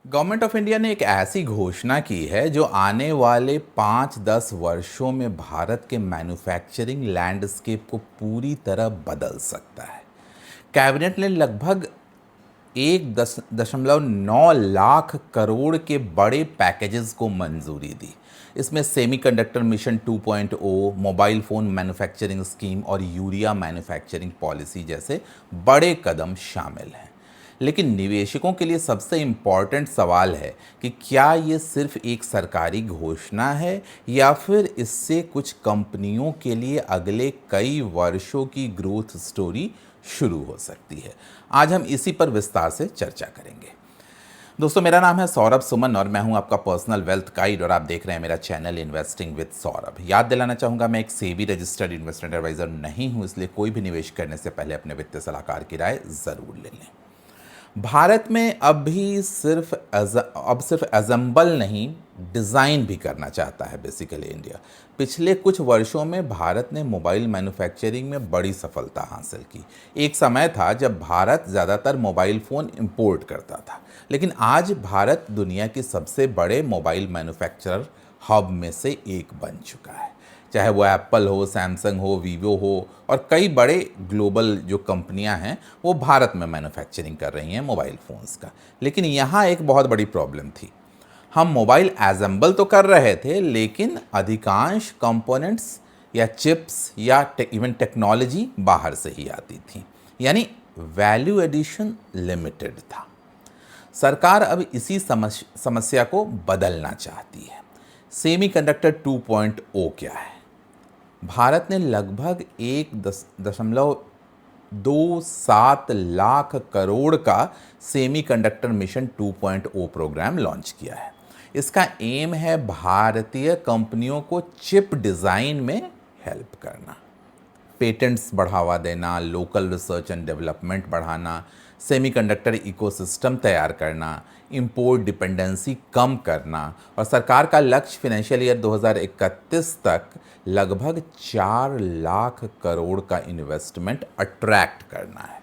Government of India ने एक ऐसी घोषणा की है जो आने वाले 5-10 वर्षों में भारत के मैन्युफैक्चरिंग लैंडस्केप को पूरी तरह बदल सकता है। कैबिनेट ने लगभग 1.9 लाख करोड़ के बड़े पैकेजेस को मंजूरी दी। इसमें semiconductor mission 2.0, mobile phone manufacturing scheme और यूरिया मैन्युफैक्चरिंग पॉलिसी जैसे बड़े कदम शामिल हैं। लेकिन निवेशकों के लिए सबसे इम्पॉर्टेंट सवाल है कि क्या ये सिर्फ एक सरकारी घोषणा है या फिर इससे कुछ कंपनियों के लिए अगले कई वर्षों की ग्रोथ स्टोरी शुरू हो सकती है। आज हम इसी पर विस्तार से चर्चा करेंगे। दोस्तों, मेरा नाम है सौरभ सुमन और मैं हूं आपका पर्सनल वेल्थ गाइड और आप देख रहे हैं मेरा चैनल इन्वेस्टिंग विद सौरभ। याद दिलाना चाहूँगा, मैं एक सेबी रजिस्टर्ड इन्वेस्टमेंट एडवाइज़र नहीं हूं, इसलिए कोई भी निवेश करने से पहले अपने वित्तीय सलाहकार की राय ज़रूर ले लें। भारत में अब सिर्फ असेंबल नहीं, डिज़ाइन भी करना चाहता है बेसिकली इंडिया। पिछले कुछ वर्षों में भारत ने मोबाइल मैन्युफैक्चरिंग में बड़ी सफलता हासिल की। एक समय था जब भारत ज़्यादातर मोबाइल फ़ोन इंपोर्ट करता था, लेकिन आज भारत दुनिया के सबसे बड़े मोबाइल मैन्युफैक्चरर हब में से एक बन चुका है। चाहे वो एप्पल हो, सैमसंग हो, वीवो हो और कई बड़े ग्लोबल जो कंपनियां हैं वो भारत में मैन्युफैक्चरिंग कर रही हैं मोबाइल फ़ोन्स का। लेकिन यहाँ एक बहुत बड़ी प्रॉब्लम थी। हम मोबाइल असेंबल तो कर रहे थे, लेकिन अधिकांश कंपोनेंट्स या चिप्स या इवन टेक्नोलॉजी बाहर से ही आती थी, यानी वैल्यू एडिशन लिमिटेड था। सरकार अब इसी समस्या को बदलना चाहती है। सेमीकंडक्टर 2.0 क्या है? भारत ने लगभग 1.27 लाख करोड़ का सेमीकंडक्टर मिशन 2.0 प्रोग्राम लॉन्च किया है। इसका एम है भारतीय कंपनियों को चिप डिज़ाइन में हेल्प करना, पेटेंट्स बढ़ावा देना, लोकल रिसर्च एंड डेवलपमेंट बढ़ाना, सेमीकंडक्टर इकोसिस्टम तैयार करना, इंपोर्ट डिपेंडेंसी कम करना और सरकार का लक्ष्य फाइनेंशियल ईयर 2031 तक लगभग 4 लाख करोड़ का इन्वेस्टमेंट अट्रैक्ट करना है।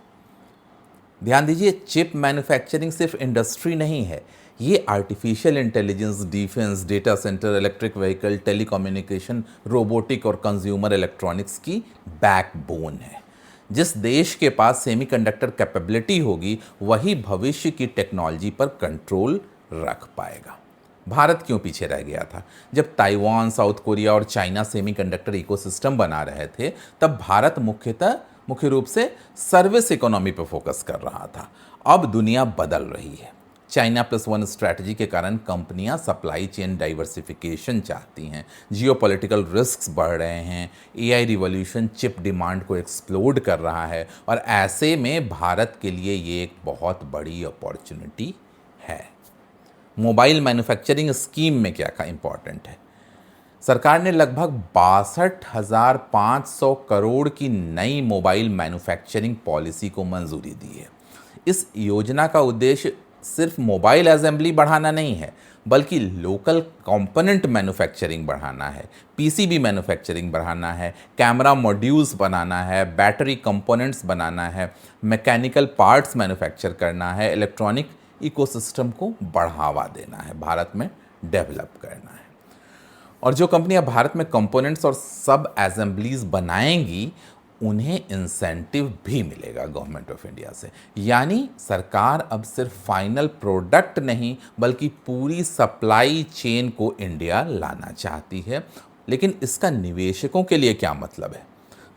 ध्यान दीजिए, चिप मैन्युफैक्चरिंग सिर्फ इंडस्ट्री नहीं है, ये artificial intelligence, defence, data centre, electric vehicle, telecommunication, robotic और कंज्यूमर इलेक्ट्रॉनिक्स की बैकबोन है। जिस देश के पास सेमीकंडक्टर कैपेबिलिटी होगी, वही भविष्य की टेक्नोलॉजी पर कंट्रोल रख पाएगा। भारत क्यों पीछे रह गया था? जब ताइवान, साउथ कोरिया और चाइना सेमीकंडक्टर इकोसिस्टम बना रहे थे, तब भारत मुख्य रूप से सर्विस इकोनॉमी पर फोकस कर रहा था। अब दुनिया बदल रही है। चाइना प्लस वन स्ट्रैटेजी के कारण कंपनियां सप्लाई चेन डाइवर्सिफिकेशन चाहती हैं, जियोपॉलिटिकल रिस्क्स बढ़ रहे हैं, एआई रिवॉल्यूशन चिप डिमांड को एक्सप्लोड कर रहा है और ऐसे में भारत के लिए ये एक बहुत बड़ी अपॉर्चुनिटी है। मोबाइल मैन्युफैक्चरिंग स्कीम में क्या का इंपॉर्टेंट है? सरकार ने लगभग 62,500 करोड़ की नई मोबाइल मैन्युफैक्चरिंग पॉलिसी को मंजूरी दी है। इस योजना का उद्देश्य सिर्फ मोबाइल असेंबली बढ़ाना नहीं है, बल्कि लोकल कंपोनेंट मैन्युफैक्चरिंग बढ़ाना है, पीसीबी मैन्युफैक्चरिंग बढ़ाना है, कैमरा मॉड्यूल्स बनाना है, बैटरी कंपोनेंट्स बनाना है, मैकेनिकल पार्ट्स मैन्युफैक्चर करना है, इलेक्ट्रॉनिक इकोसिस्टम को बढ़ावा देना है, भारत में डेवलप करना है। और जो कंपनियां भारत में कंपोनेंट्स और सब असेंबलीज बनाएंगी, उन्हें इंसेंटिव भी मिलेगा गवर्नमेंट ऑफ इंडिया से। यानी सरकार अब सिर्फ फाइनल प्रोडक्ट नहीं, बल्कि पूरी सप्लाई चेन को इंडिया लाना चाहती है। लेकिन इसका निवेशकों के लिए क्या मतलब है?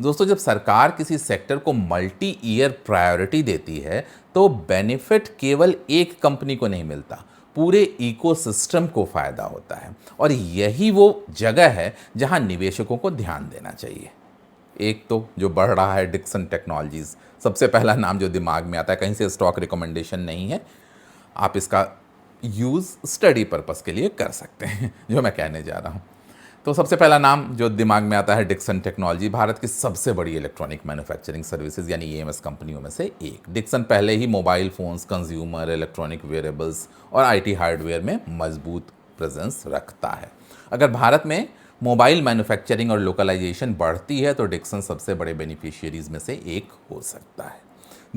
दोस्तों, जब सरकार किसी सेक्टर को मल्टी ईयर प्रायोरिटी देती है, तो बेनिफिट केवल एक कंपनी को नहीं मिलता, पूरे इकोसिस्टम को फ़ायदा होता है। और यही वो जगह है जहां निवेशकों को ध्यान देना चाहिए। एक तो जो बढ़ रहा है डिक्सन टेक्नोलॉजीज़, सबसे पहला नाम जो दिमाग में आता है, कहीं से स्टॉक रिकमेंडेशन नहीं है, आप इसका यूज़ स्टडी पर्पस के लिए कर सकते हैं जो मैं कहने जा रहा हूँ। तो सबसे पहला नाम जो दिमाग में आता है डिक्सन टेक्नोलॉजी, भारत की सबसे बड़ी इलेक्ट्रॉनिक मैन्युफैक्चरिंग सर्विसेज यानी ईएमएस कंपनियों में से एक। डिक्सन पहले ही mobile phones, consumer electronic wearables और आईटी हार्डवेयर में मजबूत प्रेजेंस रखता है। अगर भारत में मोबाइल मैन्युफैक्चरिंग और लोकलाइजेशन बढ़ती है तो डिक्सन सबसे बड़े बेनिफिशियरीज में से एक हो सकता है।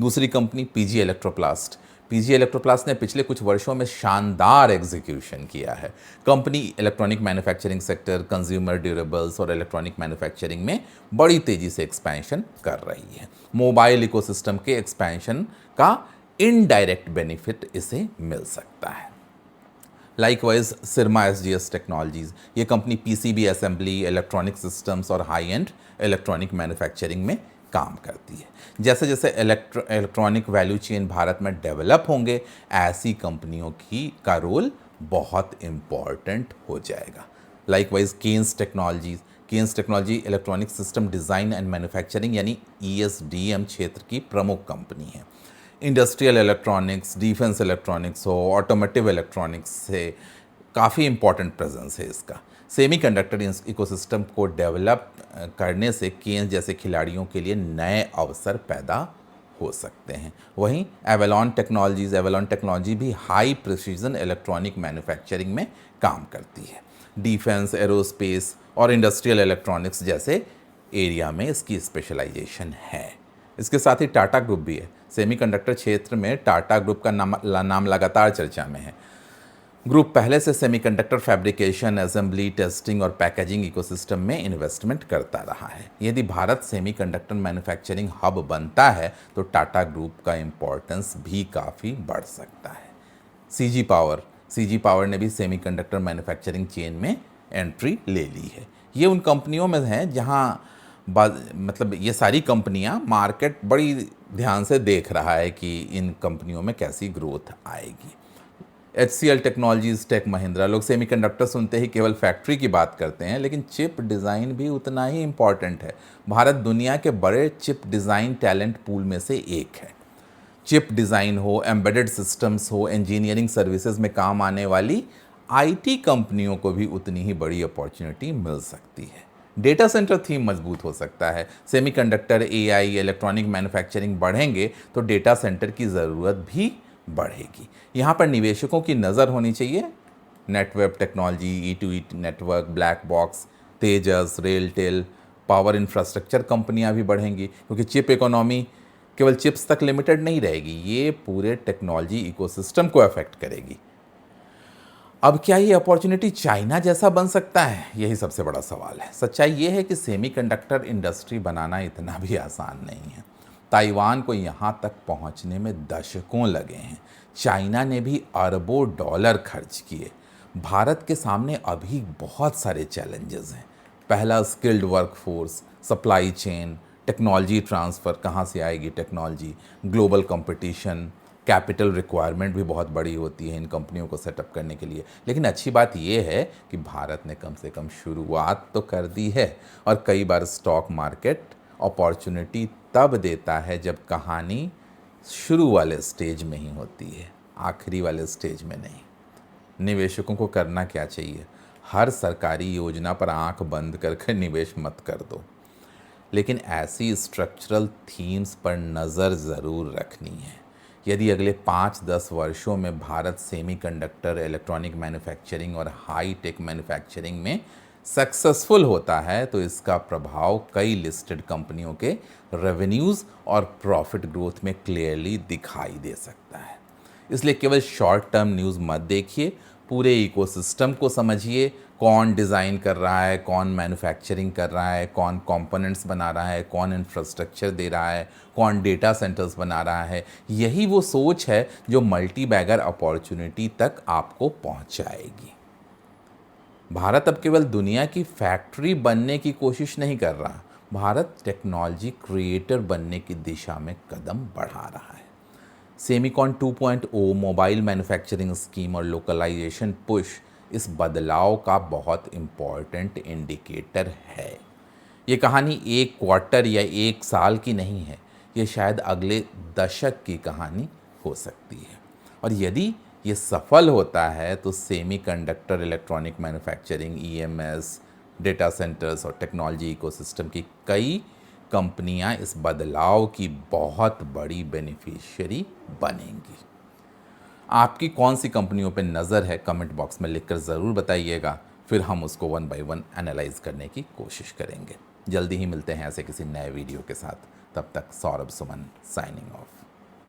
दूसरी company PG Electroplast. PG Electroplast ने पिछले कुछ वर्षों में शानदार एग्जीक्यूशन किया है। Company electronic manufacturing sector, consumer durables और इलेक्ट्रॉनिक मैन्युफैक्चरिंग में बड़ी तेजी से एक्सपेंशन कर रही है। मोबाइल इकोसिस्टम के एक्सपेंशन का इनडायरेक्ट बेनिफिट इसे मिल सकता है। लाइकवाइज सिरमा एसजीएस टेक्नोलॉजीज, ये company PCB assembly, electronic systems और हाई एंड इलेक्ट्रॉनिक मैन्युफैक्चरिंग में काम करती है। जैसे जैसे इलेक्ट्रॉनिक वैल्यू चेन भारत में डेवलप होंगे, ऐसी कंपनियों का रोल बहुत इम्पॉर्टेंट हो जाएगा। Likewise Kaynes Technology electronic system design and manufacturing यानी ईएसडीएम क्षेत्र की प्रमुख कंपनी है। इंडस्ट्रियल इलेक्ट्रॉनिक्स, डिफेंस इलेक्ट्रॉनिक्स हो, ऑटोमोटिव इलेक्ट्रॉनिक्स से काफ़ी इंपॉर्टेंट प्रेजेंस है इसका। सेमीकंडक्टर इकोसिस्टम को डेवलप करने से केन्स जैसे खिलाड़ियों के लिए नए अवसर पैदा हो सकते हैं। वहीं एवेलॉन टेक्नोलॉजी भी हाई प्रिसीजन इलेक्ट्रॉनिक मैन्युफैक्चरिंग में काम करती है। डिफेंस, एरोस्पेस और इंडस्ट्रियल इलेक्ट्रॉनिक्स जैसे एरिया में इसकी स्पेशलाइजेशन है। इसके साथ ही टाटा ग्रुप भी है। सेमीकंडक्टर क्षेत्र में टाटा ग्रुप का नाम लगातार चर्चा में है। ग्रुप पहले से सेमीकंडक्टर फैब्रिकेशन, असेंबली, टेस्टिंग और पैकेजिंग इकोसिस्टम में इन्वेस्टमेंट करता रहा है। यदि भारत सेमीकंडक्टर मैन्युफैक्चरिंग हब बनता है तो टाटा ग्रुप का इम्पोर्टेंस भी काफ़ी बढ़ सकता है। सीजी पावर ने भी सेमीकंडक्टर मैन्युफैक्चरिंग चेन में एंट्री ले ली है। ये उन कंपनियों में है जहां मतलब ये सारी कंपनियां मार्केट बड़ी ध्यान से देख रहा है कि इन कंपनियों में कैसी ग्रोथ आएगी। HCL टेक्नोलॉजीज, टेक महिंद्रा, लोग सेमीकंडक्टर सुनते ही केवल फैक्ट्री की बात करते हैं, लेकिन चिप डिज़ाइन भी उतना ही इम्पॉर्टेंट है। भारत दुनिया के बड़े चिप डिज़ाइन टैलेंट पूल में से एक है। चिप डिज़ाइन हो, एम्बेडेड सिस्टम्स हो, इंजीनियरिंग सर्विसेज में काम आने वाली IT कंपनियों को भी उतनी ही बड़ी अपॉर्चुनिटी मिल सकती है। डेटा सेंटर थीम मजबूत हो सकता है। सेमीकंडक्टर, AI, इलेक्ट्रॉनिक मैन्युफैक्चरिंग बढ़ेंगे तो डेटा सेंटर की ज़रूरत भी बढ़ेगी। यहाँ पर निवेशकों की नज़र होनी चाहिए। Netweb technology, E2E network, black box, Tejas, RailTel, power infrastructure कंपनियाँ भी बढ़ेंगी, क्योंकि चिप इकोनॉमी केवल चिप्स तक लिमिटेड नहीं रहेगी, ये पूरे टेक्नोलॉजी इकोसिस्टम को अफेक्ट करेगी। अब क्या ये अपॉर्चुनिटी चाइना जैसा बन सकता है? यही सबसे बड़ा सवाल है। सच्चाई ये है कि सेमीकंडक्टर इंडस्ट्री बनाना इतना भी आसान नहीं है। ताइवान को यहाँ तक पहुँचने में दशकों लगे हैं। चाइना ने भी अरबों डॉलर खर्च किए। भारत के सामने अभी बहुत सारे चैलेंजेस हैं। पहला, skilled workforce, supply chain, technology transfer, कहाँ से आएगी technology, global competition, capital requirement भी बहुत बड़ी होती है इन कंपनियों को सेटअप करने के लिए। लेकिन अच्छी बात यह है कि भारत ने कम से कम शुरुआत तो कर दी है, और कई बार स्टॉक मार्केट अपॉर्चुनिटी तब देता है जब कहानी शुरू वाले स्टेज में ही होती है, आखिरी वाले स्टेज में नहीं। निवेशकों को करना क्या चाहिए? हर सरकारी योजना पर आंख बंद करके निवेश मत कर दो, लेकिन ऐसी स्ट्रक्चरल थीम्स पर नज़र ज़रूर रखनी है। यदि अगले 5-10 वर्षों में भारत सेमीकंडक्टर, इलेक्ट्रॉनिक मैन्युफैक्चरिंग और हाई टेक मैन्युफैक्चरिंग में सक्सेसफुल होता है तो इसका प्रभाव कई लिस्टेड कंपनियों के रेवेन्यूज़ और प्रॉफिट ग्रोथ में क्लियरली दिखाई दे सकता है। इसलिए केवल शॉर्ट टर्म न्यूज़ मत देखिए, पूरे इकोसिस्टम को समझिए। कौन डिज़ाइन कर रहा है, कौन मैन्युफैक्चरिंग कर रहा है, कौन कंपोनेंट्स बना रहा है, कौन इंफ्रास्ट्रक्चर दे रहा है, कौन डेटा सेंटर्स बना रहा है। यही वो सोच है जो मल्टी बैगर अपॉर्चुनिटी तक आपको पहुंचाएगी। भारत अब केवल दुनिया की फैक्ट्री बनने की कोशिश नहीं कर रहा, भारत टेक्नोलॉजी क्रिएटर बनने की दिशा में कदम बढ़ा रहा है। सेमीकॉन 2.0, मोबाइल मैन्युफैक्चरिंग स्कीम और लोकलाइजेशन पुश इस बदलाव का बहुत इम्पॉर्टेंट इंडिकेटर है। ये कहानी एक क्वार्टर या एक साल की नहीं है, ये शायद अगले दशक की कहानी हो सकती है। और यदि ये सफल होता है तो semiconductor, electronic manufacturing, EMS, data centres और टेक्नोलॉजी इकोसिस्टम की कई कंपनियां इस बदलाव की बहुत बड़ी बेनिफिशियरी बनेंगी। आपकी कौन सी कंपनियों पे नज़र है, कमेंट बॉक्स में लिखकर ज़रूर बताइएगा, फिर हम उसको 1 बाय 1 एनालाइज करने की कोशिश करेंगे। जल्दी ही मिलते हैं ऐसे किसी नए वीडियो के साथ। तब तक सौरभ सुमन साइनिंग ऑफ।